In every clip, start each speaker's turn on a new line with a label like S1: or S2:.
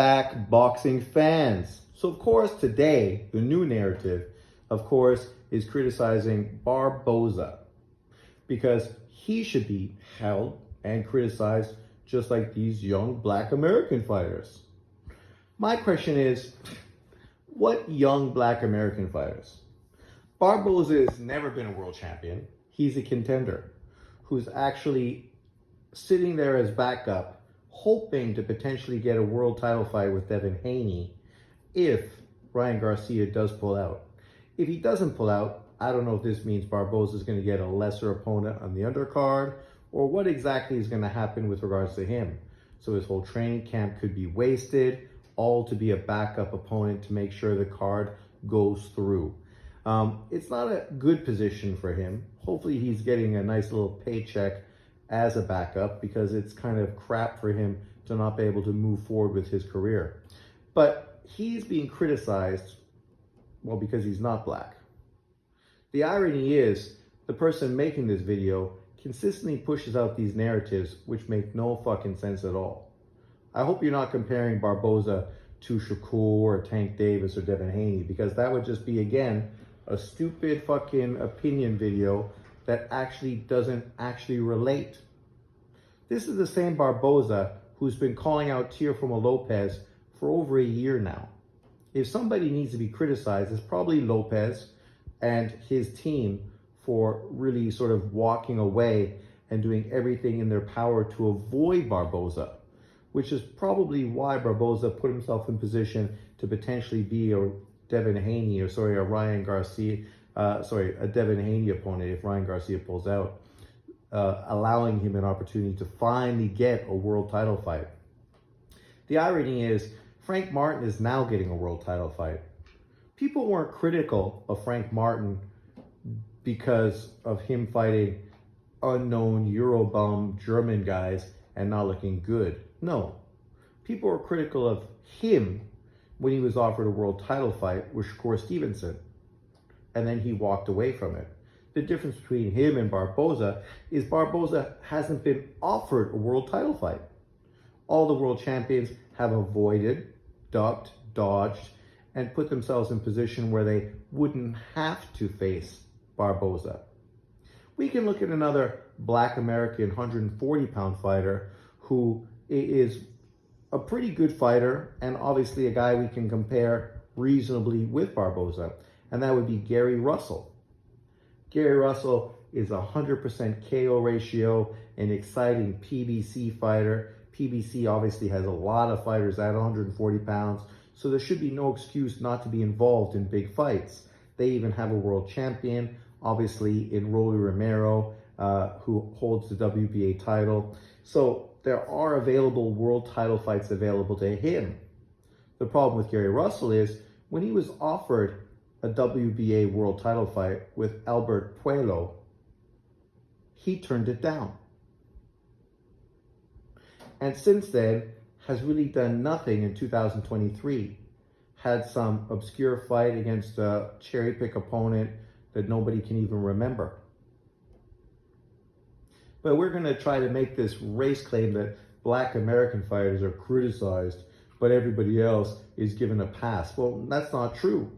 S1: Back, boxing fans. So of course today, the new narrative, of course, is criticizing Barboza because he should be held and criticized just like these young black American fighters. My question is, what young black American fighters? Barboza has never been a world champion. He's a contender who's actually sitting there as backup, hoping to potentially get a world title fight with Devin if Ryan Garcia does pull out. If he doesn't pull out, I don't know if this means Barboza is going to get a lesser opponent on the undercard or what exactly is going to happen with regards to him. So his whole training camp could be wasted, all to be a backup opponent to make sure the card goes through. It's not a good position for him. Hopefully he's getting a nice little paycheck as a backup because it's kind of crap for him to not be able to move forward with his career. But he's being criticized, well, because he's not black. The irony is the person making this video consistently pushes out these narratives which make no fucking sense at all. I hope you're not comparing Barboza to Shakur or Tank Davis or Devin Haney, because that would just be, again, a stupid fucking opinion video that actually doesn't actually relate. This is the same Barboza who's been calling out Teofimo Lopez for over a year now. If somebody needs to be criticized, it's probably Lopez and his team for really sort of walking away and doing everything in their power to avoid Barboza, which is probably why Barboza put himself in position to potentially be a Devin Haney, a Ryan Garcia, a Devin Haney opponent if Ryan Garcia pulls out, allowing him an opportunity to finally get a world title fight. The irony is Frank Martin is now getting a world title fight. People weren't critical of Frank Martin because of him fighting unknown Eurobum German guys and not looking good. No, people were critical of him when he was offered a world title fight with Shakur Stevenson, and then he walked away from it. The difference between him and Barboza is Barboza hasn't been offered a world title fight. All the world champions have avoided, ducked, dodged, and put themselves in position where they wouldn't have to face Barboza. We can look at another black American 140-pound fighter who is a pretty good fighter and obviously a guy we can compare reasonably with Barboza, and that would be Gary Russell. Gary Russell is 100% KO ratio, an exciting PBC fighter. PBC obviously has a lot of fighters at 140 pounds, so there should be no excuse not to be involved in big fights. They even have a world champion, obviously, in Rolly Romero, who holds the WBA title. So there are available world title fights available to him. The problem with Gary Russell is when he was offered a WBA world title fight with Albert Puello, he turned it down. And since then, has really done nothing in 2023. Had some obscure fight against a cherry pick opponent that nobody can even remember. But we're going to try to make this race claim that black American fighters are criticized, but everybody else is given a pass. Well, that's not true.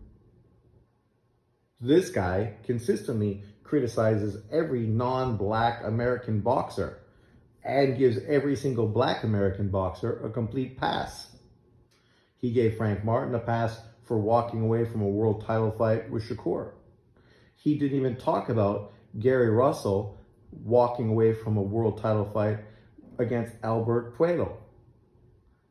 S1: This guy consistently criticizes every non-black American boxer and gives every single black American boxer a complete pass. He gave Frank Martin a pass for walking away from a world title fight with Shakur. He didn't even talk about Gary Russell walking away from a world title fight against Albert Puello.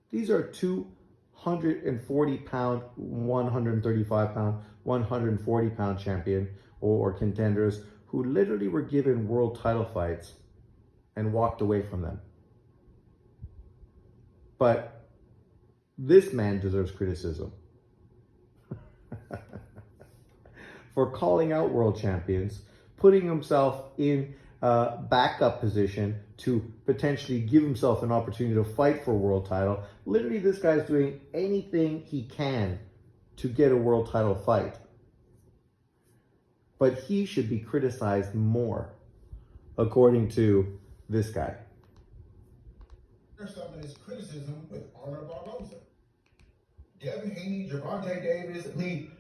S1: These are 240-pound, 135-pound, 140-pound champion or contenders who literally were given world title fights and walked away from them. But this man deserves criticism for calling out world champions, putting himself in a backup position to potentially give himself an opportunity to fight for a world title. Literally, this guy's doing anything he can to get a world title fight. But he should be criticized more, according to this guy.
S2: There's some of this criticism with Honor Barboza. Devin Haney, Gervonta Davis, I mean,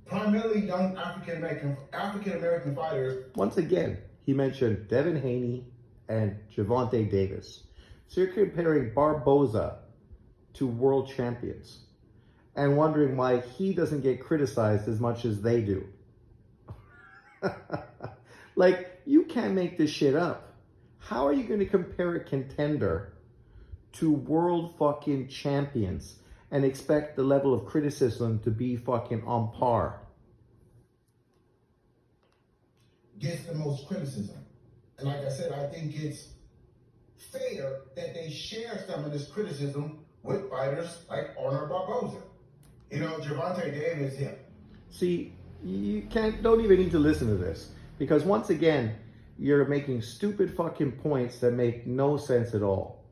S2: primarily young African American fighters.
S1: Once again, he mentioned Devin Haney and Gervonta Davis. So you're comparing Barboza to world champions and wondering why he doesn't get criticized as much as they do. Like, you can't make this shit up. How are you going to compare a contender to world fucking champions and expect the level of criticism to be fucking on par?
S2: Gets the most criticism. And like I said, I think it's fair that they share some of this criticism with fighters like Arnold Barboza. You know, Gervonta Davis, him.
S1: See, you don't even need to listen to this, because once again, you're making stupid fucking points that make no sense at all.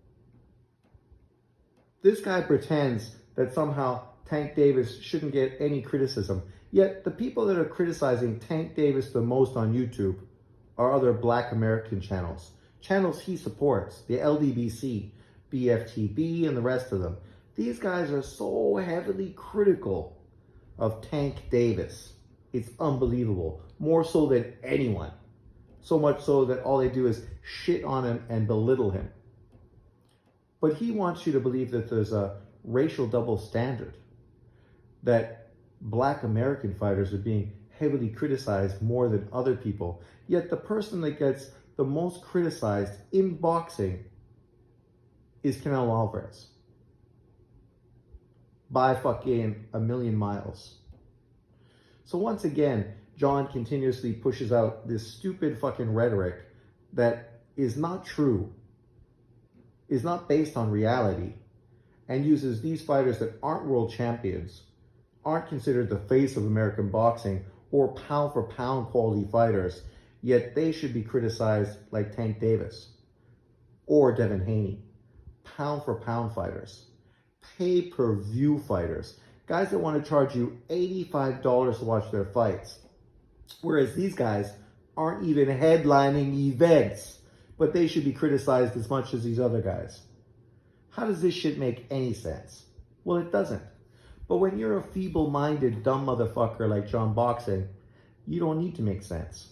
S1: This guy pretends that somehow Tank Davis shouldn't get any criticism. Yet the people that are criticizing Tank Davis the most on YouTube are other Black American channels. Channels he supports, the LDBC, BFTB, and the rest of them. These guys are so heavily critical of Tank Davis. It's unbelievable. More so than anyone. So much so that all they do is shit on him and belittle him. But he wants you to believe that there's a racial double standard. That Black American fighters are being heavily criticized more than other people. Yet the person that gets the most criticized in boxing is Canelo Alvarez. By fucking a million miles. So once again, John continuously pushes out this stupid fucking rhetoric that is not true, is not based on reality, and uses these fighters that aren't world champions, aren't considered the face of American boxing, or pound for pound quality fighters, yet they should be criticized like Tank Davis or Devin Haney. Pound for pound fighters, pay-per-view fighters, guys that want to charge you $85 to watch their fights. Whereas these guys aren't even headlining events, but they should be criticized as much as these other guys. How does this shit make any sense? Well, it doesn't. But when you're a feeble-minded, dumb motherfucker like John Boxing, you don't need to make sense.